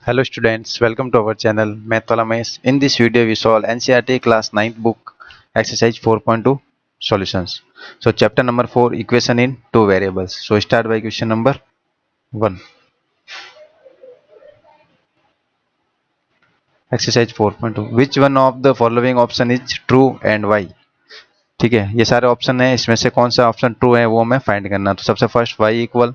Hello students, welcome to our channel Matholomies. In this video we solve NCERT class 9th book exercise 4.2 solutions. So chapter number 4 equation in two variables. So start by question number 1. Exercise 4.2 which one of the following option is true and why? ठीक है, ये सारे option है, इसमें से कौन सा option true है वो हमें फाइंड करना। तो सबसे first y equal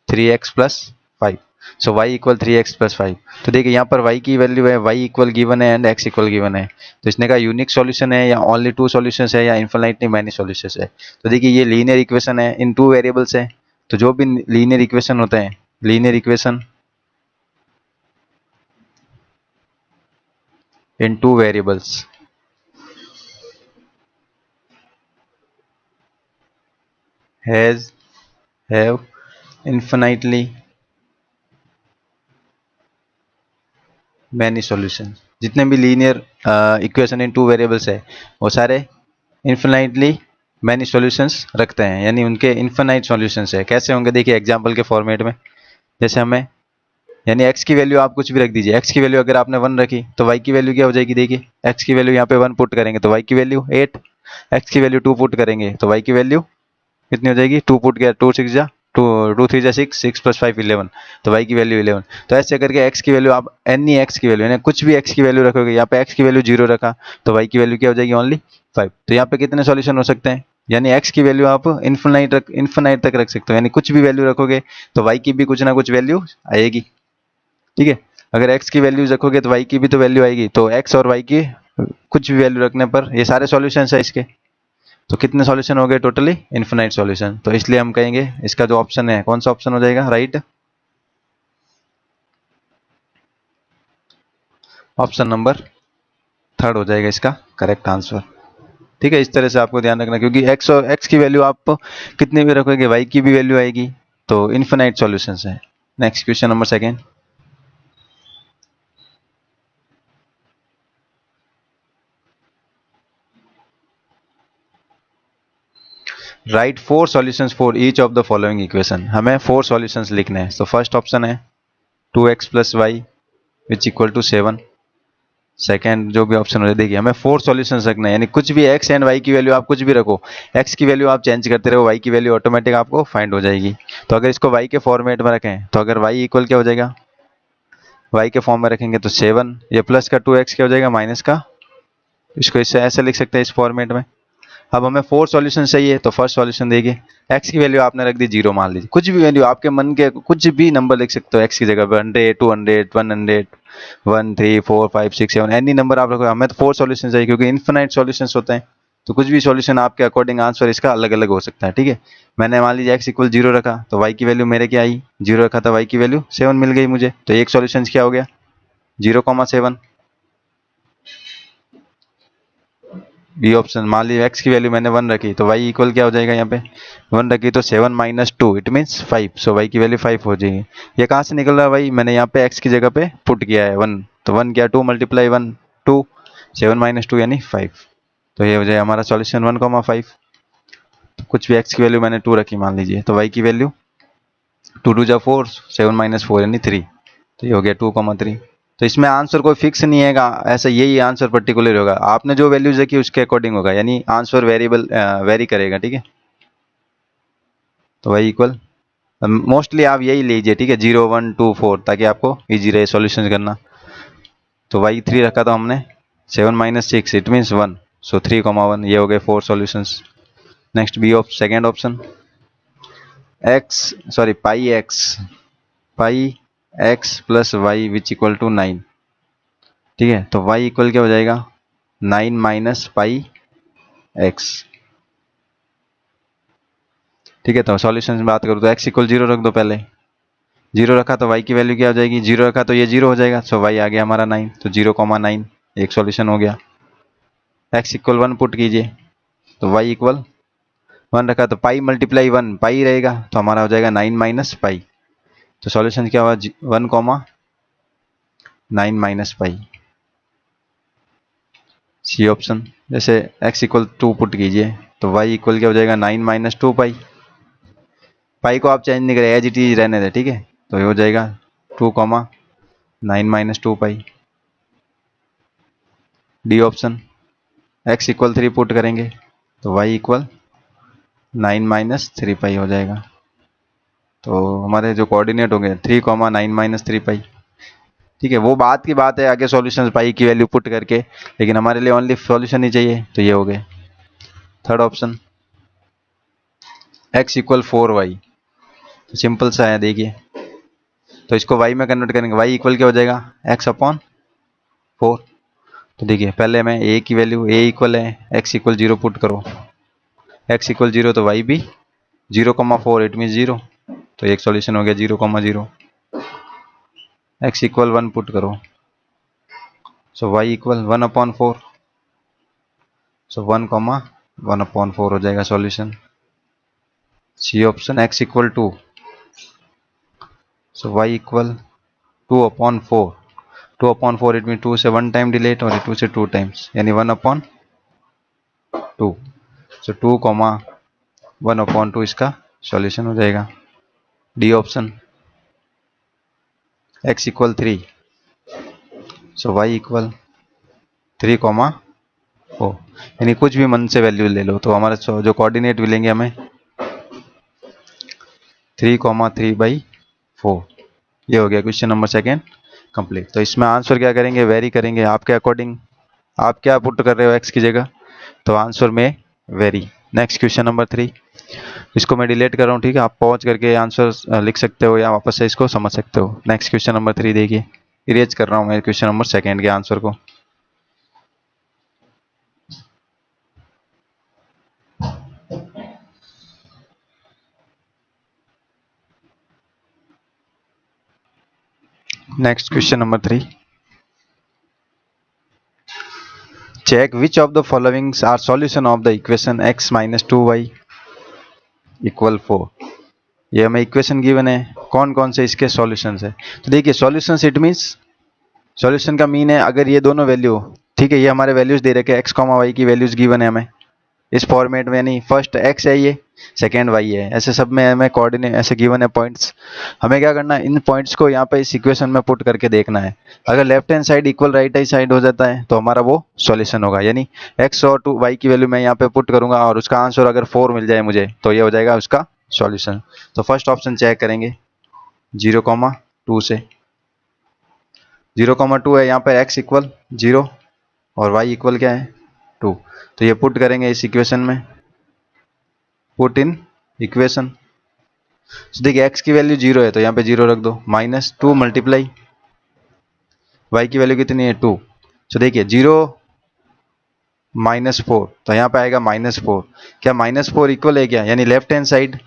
3x plus 5। सो y इक्वल 3x प्लस 5। तो देखिए यहाँ पर y की वैल्यू है, y इक्वल गिवन है एंड x इक्वल गिवन है। तो इसने कहा यूनिक सॉल्यूशन है या ओनली टू सॉल्यूशंस है या इनफिनिटली मैनी सॉल्यूशंस है। तो देखिए ये लीनियर इक्वेशन है, इन टू वेरिएबल्स है। तो जो भी लीनियर इक्वेशन होते हैं, linear equation in two variables have infinitely many solution. जितने भी linear equation in two variables है वो सारे इनफिनाइटली मैनी सॉल्यूशंस रखते हैं, यानी उनके इनफिनाइट सॉल्यूशंस है। कैसे होंगे देखिए एग्जांपल के फॉर्मेट में। जैसे हमें यानी x की वैल्यू आप कुछ भी रख दीजिए। x की वैल्यू अगर आपने 1 रखी तो y की वैल्यू क्या हो जाएगी। देखिए x की वैल्यू यहाँ पे 1 पुट करेंगे तो y की वैल्यू 8। x की वैल्यू 2 पुट करेंगे तो y की वैल्यू कितनी हो जाएगी। 2 पुट किया, 2 6 जा 2 3 जा 6, 6 प्लस 5 11। तो y की वैल्यू 11। तो ऐसे करके x की वैल्यू आप एनी x की वैल्यू यानी कुछ भी x की वैल्यू रखोगे। यहाँ पे x की वैल्यू 0 रखा तो y की वैल्यू क्या हो जाएगी ओनली 5। तो यहाँ पे कितने सॉल्यूशन हो सकते हैं, यानी x की वैल्यू आप इन्फिनाइट तक रख सकते हो, यानी कुछ भी वैल्यू रखोगे तो y की भी कुछ ना कुछ वैल्यू आएगी। ठीक है, अगर x की वैल्यूज रखोगे तो y की भी तो वैल्यू आएगी। तो x और y की कुछ भी वैल्यू रखने पर ये सारे सॉल्यूशन है इसके। तो कितने सॉल्यूशन हो गए टोटली इनफिनाइट सॉल्यूशन। तो इसलिए हम कहेंगे इसका जो ऑप्शन है कौन सा ऑप्शन हो जाएगा राइट। ऑप्शन नंबर 3 हो जाएगा इसका करेक्ट आंसर। ठीक है, इस तरह से आपको ध्यान रखना, क्योंकि x और x की वैल्यू आप कितनी भी रखोगे y की भी वैल्यू आएगी। तो इनफिनाइट सॉल्यूशन है। Next question number 2। Right 4 solutions for each of the following equation. हमें 4 सॉल्यूशंस लिखने हैं। तो फर्स्ट ऑप्शन है 2x plus y which equal to 7। Second जो भी ऑप्शन हो जाए, देखिए हमें 4 सॉल्यूशंस रखना है, यानी कुछ भी x एंड y की वैल्यू आप कुछ भी रखो। x की वैल्यू आप चेंज करते रहो, y की वैल्यू ऑटोमेटिक आपको फाइंड हो जाएगी। तो अगर इसको y के फॉर्मेट में रखें तो अगर y इक्वल क्या हो जाएगा, y के फॉर्म में रखेंगे तो 7, ये प्लस का 2x क्या हो जाएगा माइनस का, इसको इससे ऐसे लिख सकते हैं इस फॉर्मेट में। अब हमें 4 सॉल्यूशन चाहिए। तो फर्स्ट सॉल्यूशन देखिए, x की वैल्यू आपने रख दी 0, मान लीजिए कुछ भी वैल्यू आपके मन के कुछ भी नंबर लिख सकते हो x की जगह पर, 100 200 100 1 3 4 5 6 7 एनी नंबर आप रखो। हमें तो 4 सॉल्यूशन चाहिए क्योंकि इनफिनाइट सॉल्यूशंस होते हैं। तो कुछ भी सॉल्यूशन आपके अकॉर्डिंग आंसर इसका अलग अलग हो सकता है। ठीक है, मैंने मान लीजिए x इक्वल 0 रखा तो y की वैल्यू मेरे क्या आई, 0 रखा था y की वैल्यू 7 मिल गई मुझे। तो एक सॉल्यूशन क्या हो गया 0,7। बी ऑप्शन, मान लीजिए x की वैल्यू मैंने 1 रखी तो y इक्वल क्या हो जाएगा, यहाँ पे 1 रखी तो 7 minus 2 it means 5। So y की वैल्यू 5 हो जाएगी। ये कहाँ से निकल रहा है भाई, मैंने यहाँ पे x की जगह पे पुट किया है 1। तो 1 क्या 2 मल्टीप्लाई 1 2, 7 माइनस 2 यानी 5। तो ये हो जाए हमारा सॉल्यूशन 1,5। तो कुछ भी x की वैल्यू मैंने 2 रखी मान लीजिए, तो y की वैल्यू 2 2 जा 4, 7 माइनस 4 यानी 3। तो ये हो गया 2,3। तो इसमें आंसर कोई फिक्स नहीं है, ऐसा यही आंसर पर्टिकुलर होगा। आपने जो वैल्यूज रखी उसके अकॉर्डिंग होगा, यानी आंसर वेरिएबल वेरी करेगा। ठीक है, तो वही इक्वल मोस्टली आप यही लीजिए। ठीक है, 0 1 2 4 ताकि आपको इजी रहे सॉल्यूशन करना। तो वाई 3 रखा था हमने, 7 माइनस 6 इट मीन्स 1। सो 3,1 ये हो गए 4 solutions. Next b of second option pi x plus y which equal to 9। ठीक है, तो y इक्वल क्या हो जाएगा 9 माइनस पाई एक्स। ठीक है, तो सॉल्यूशन में बात करूँ तो x इक्वल 0 रख दो। पहले 0 रखा तो y की वैल्यू क्या हो जाएगी, 0 रखा तो ये 0 हो जाएगा। सो y आ गया हमारा 9, तो 0,9 एक सॉल्यूशन हो गया। x इक्वल 1 पुट कीजिए तो y इक्वल 1 रखा तो पाई मल्टीप्लाई 1 पाई रहेगा, तो हमारा हो जाएगा 9 माइनस पाई। तो सॉल्यूशन क्या हुआ 1,9 माइनस पाई, सी ऑप्शन। जैसे x इक्वल 2 पुट कीजिए तो y इक्वल क्या हो जाएगा 9 माइनस 2 पाई। पाई को आप चेंज नहीं करें, एज इट इज रहने दें। ठीक है, तो ये हो जाएगा 2, 9 - 2 pi. D option. x equal 3 put करेंगे तो y इक्वल 9 - 3 पाई हो जाएगा। तो हमारे जो कोऑर्डिनेट होंगे 3, 9 - 3 पाई। ठीक है, वो बात की बात है आगे सॉल्यूशन पाई की वैल्यू पुट करके, लेकिन हमारे लिए ओनली सॉल्यूशन ही चाहिए, तो ये हो गए। Third option x equal 4y। तो सिंपल सा है, देखिए। तो इसको y में कन्वर्ट करेंगे, y इक्वल क्या हो जाएगा, x/4। तो देखिए पहले मैं a की वैल्यू, a इक्वल है x इक्वल 0 पुट करो, x इक्वल 0 तो y भी 0,4, इट मीन 0। तो एक सॉल्यूशन हो गया 0,0। x इक्वल 1 पुट करो, सो y इक्वल 1/4। सो 1,1/4 हो जाएगा solution. C option x equal 2, so y equal 2/4। 2/4 it mean 2 से 1 टाइम डिलेट और 2 से 2 टाइम्स, यानी 1/2। सो 2,1/2 इसका सॉल्यूशन हो जाएगा। D option. x इक्वल 3, सो y इक्वल 3,4, यानी कुछ भी मन से वैल्यू ले लो, तो हमारा जो कोऑर्डिनेट मिलेंगे हमें 3,3/4। ये हो गया क्वेश्चन नंबर सेकेंड कंप्लीट। तो इसमें आंसर क्या करेंगे, वेरी करेंगे आपके अकॉर्डिंग। आप क्या पुट कर रहे हो x की जगह, तो आंसर में वेरी। नेक्स्ट क्वेश्चन नंबर 3, इसको मैं डिलीट कर रहा हूँ, ठीक है। आप पहुंच करके आंसर लिख सकते हो या वापस से इसको समझ सकते हो। नेक्स्ट क्वेश्चन नंबर 3 देखिए, इरेज कर रहा हूँ मैं क्वेश्चन नंबर सेकेंड के आंसर को। Next question number 3, check which of the following are solution of the equation x minus 2y equal 4। ये हमें इक्वेशन गिवन है, कौन कौन से इसके सॉल्यूशंस है। तो देखिए सॉल्यूशंस इट मींस, सॉल्यूशन का मीन है अगर ये दोनों वैल्यू, ठीक है, ये हमारे वैल्यूज दे रखे x, y की वैल्यूज गिवन है हमें इस फॉर्मेट में, यानी फर्स्ट x है, ये सेकेंड y है, ऐसे सब में हमें कोऑर्डिनेट ऐसे गिवन है पॉइंट्स। हमें क्या करना है, इन पॉइंट्स को यहाँ पे इस इक्वेशन में पुट करके देखना है। अगर left hand side equal right hand side हो जाता है तो हमारा वो सॉल्यूशन होगा, यानी x और y की वैल्यू मैं यहाँ पे पुट करूंगा और उसका आंसर अगर 4 मिल जाए मुझे तो ये हो जाएगा उसका सॉल्यूशन। तो फर्स्ट ऑप्शन चेक करेंगे 0,2 से। 0,2 है, यहाँ पर x इक्वल 0 और y इक्वल क्या है 2। तो ये पुट करेंगे इस इक्वेशन में, पुट इन इक्वेशन। तो देखिए x की वैल्यू 0 है तो यहाँ पे 0 रख दो, -2 मल्टीप्लाई y की वैल्यू कितनी है 2। तो देखिए 0 -4 तो यहाँ पे आएगा -4। क्या -4 इक्वल है क्या, यानी लेफ्ट हैंड साइड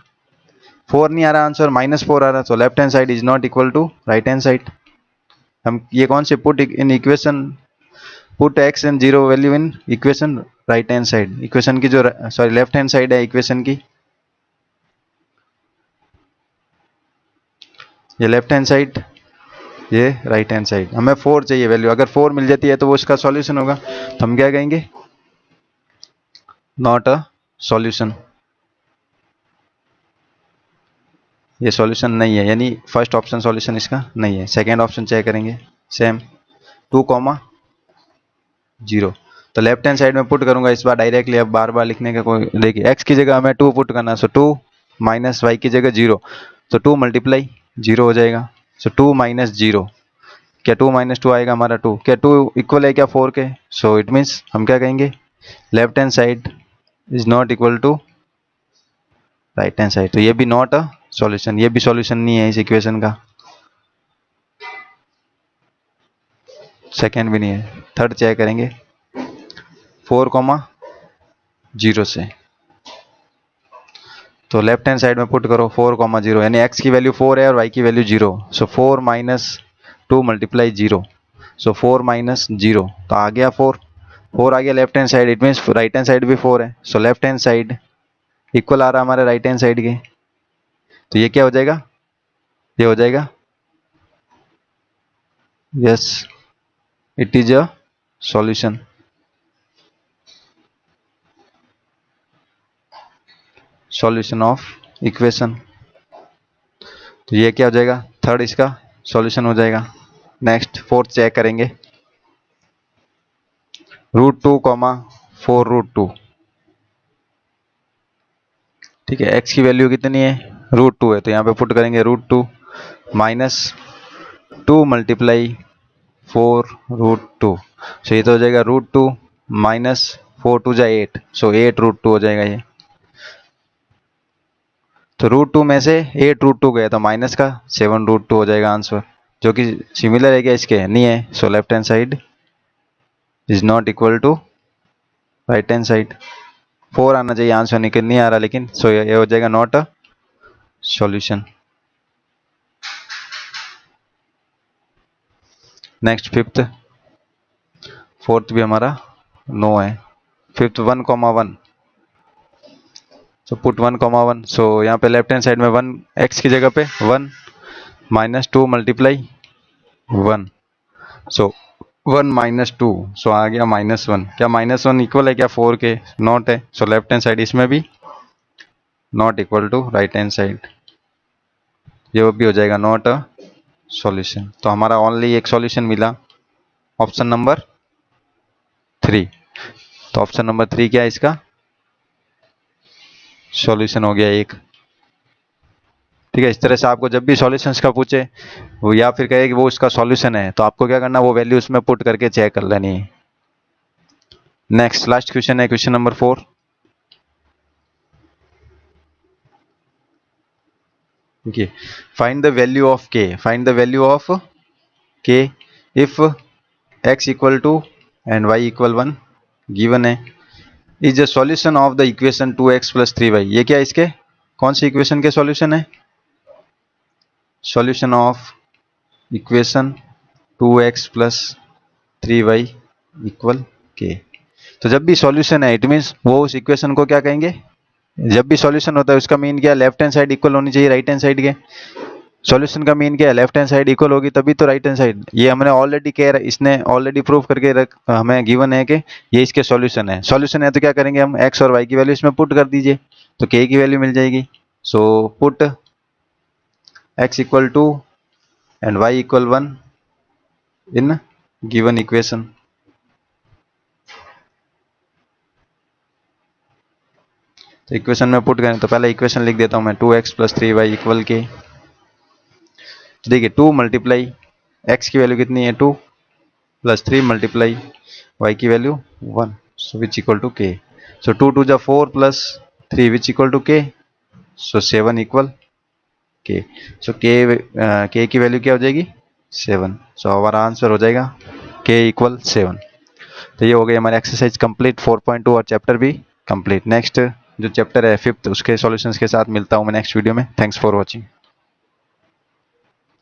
4 नहीं आ रहा आंसर, -4 आ रहा, तो left hand side is not equal to right hand side. हम ये कौन से put in equation, put x and 0 value in equation right hand side, equation की जो सॉरी लेफ्ट हैंड साइड है इक्वेशन की, ये लेफ्ट हैंड साइड, ये राइट हैंड साइड। हमें 4 चाहिए वैल्यू, अगर 4 मिल जाती है तो वो इसका सॉल्यूशन होगा। तो हम क्या कहेंगे, नॉट अ सॉल्यूशन, ये सॉल्यूशन नहीं है, यानी फर्स्ट ऑप्शन सॉल्यूशन इसका नहीं है। सेकेंड ऑप्शन चेक करेंगे, सेम 2,0। तो लेफ्ट हैंड साइड में पुट करूंगा इस बार डायरेक्टली, अब बार बार लिखने का कोई, देखिए x की जगह हमें 2 पुट करना, सो 2 माइनस y की जगह 0, तो 2 मल्टीप्लाई 0 हो जाएगा। सो 2 - 0, क्या 2 - 2 आएगा हमारा 2, क्या 2 इक्वल है क्या 4 के। सो इट मीन्स हम क्या कहेंगे, left hand side is not equal to right hand side. तो ये भी नॉट अ सॉल्यूशन, ये भी सॉल्यूशन नहीं है इस इक्वेशन का, सेकेंड भी नहीं है। थर्ड चेक करेंगे 4,0 से। तो लेफ्ट हैंड साइड में पुट करो 4,0, यानी x की वैल्यू 4 है और y की वैल्यू 0, सो 4 - 2 मल्टीप्लाई 0, सो 4 - 0, तो आ गया 4, 4 आ गया left hand side, it means right hand side भी 4 है, so left hand side equal आ रहा हमारे राइट हैंड साइड के। तो ये क्या हो जाएगा, ये हो जाएगा yes, it is a solution. Solution of equation, तो ये क्या हो जाएगा, थर्ड इसका सॉल्यूशन हो जाएगा। नेक्स्ट फोर्थ चेक करेंगे, √2, 4√2। ठीक है, x की वैल्यू कितनी है, √2 है, तो यहाँ पे पुट करेंगे √2 माइनस 2 मल्टीप्लाई 4√2। सो ये तो हो जाएगा √2 माइनस 4 2 8, सो 8√2 हो जाएगा ये। तो √2 में से 8√2 गया तो माइनस का 7√2 हो जाएगा आंसर, जो कि सिमिलर है क्या इसके, नहीं है। So left hand side is not equal to right hand side. 4 आना चाहिए आंसर, निकल नहीं आ रहा लेकिन, सो ये हो जाएगा not a solution. Next fifth, fourth भी हमारा नो है। फिफ्थ 1, 1, सो पुट 1, 1, सो यहाँ पे लेफ्ट हैंड साइड में 1 x की जगह पे 1 माइनस 2 मल्टीप्लाई 1, सो 1 माइनस 2, सो आ गया -1। क्या -1 इक्वल है क्या 4 के, नॉट है। सो लेफ्ट हैंड साइड इसमें भी not equal to right hand side, ये भी हो जाएगा नॉट अ सॉल्यूशन। तो हमारा ओनली एक सॉल्यूशन मिला, ऑप्शन नंबर 3। तो ऑप्शन नंबर 3 क्या है इसका सॉल्यूशन हो गया एक। ठीक है, इस तरह से आपको जब भी सॉल्यूशंस का पूछे वो या फिर कहे कि वो उसका सॉल्यूशन है, तो आपको क्या करना, वो वैल्यू उसमें पुट करके चेक कर लेनी है। नेक्स्ट लास्ट क्वेश्चन है क्वेश्चन नंबर 4। देखिए, find the value of K, find the value of K if x equal to and y equal 1 given है, is the solution of the equation 2x plus 3y। ये क्या इसके कौन सी equation के solution है, solution of equation 2x plus 3y equal K. तो जब भी सॉल्यूशन है इट मीन्स वो उस इक्वेशन को क्या कहेंगे, जब भी सॉल्यूशन होता है उसका मीन क्या, लेफ्ट हैंड साइड इक्वल होनी चाहिए राइट हैंड साइड के। सॉल्यूशन का मीन क्या है, लेफ्ट हैंड साइड इक्वल होगी तभी तो राइट हैंड साइड। ये हमने ऑलरेडी कह इसने ऑलरेडी प्रूव करके हमें गिवन है कि ये इसके सॉल्यूशन है। सॉल्यूशन है तो क्या करेंगे हम, x और y की वैल्यू इसमें पुट कर दीजिए तो k की वैल्यू मिल जाएगी। So put x equal to and y equal 1 in given equation. तो इक्वेशन में पुट करें तो पहले इक्वेशन लिख देता हूं मैं, 2x plus 3y equal K. तो देखिए 2 मल्टीप्लाई x की वैल्यू कितनी है 2 प्लस 3 मल्टीप्लाई y की value 1, so which equal to k। So 2 2 जा 4 plus 3 which equal to k, so 7 equal k। So k की वैल्यू क्या हो जाएगी 7। सो हमारा आंसर हो जाएगा k इक्वल 7। तो ये हो गई हमारी एक्सरसाइज कंप्लीट 4.2 और चैप्टर भी कंप्लीट। नेक्स्ट जो चैप्टर है 5th उसके सॉल्यूशंस के साथ मिलता हूँ मैं नेक्स्ट वीडियो में। Thanks for watching.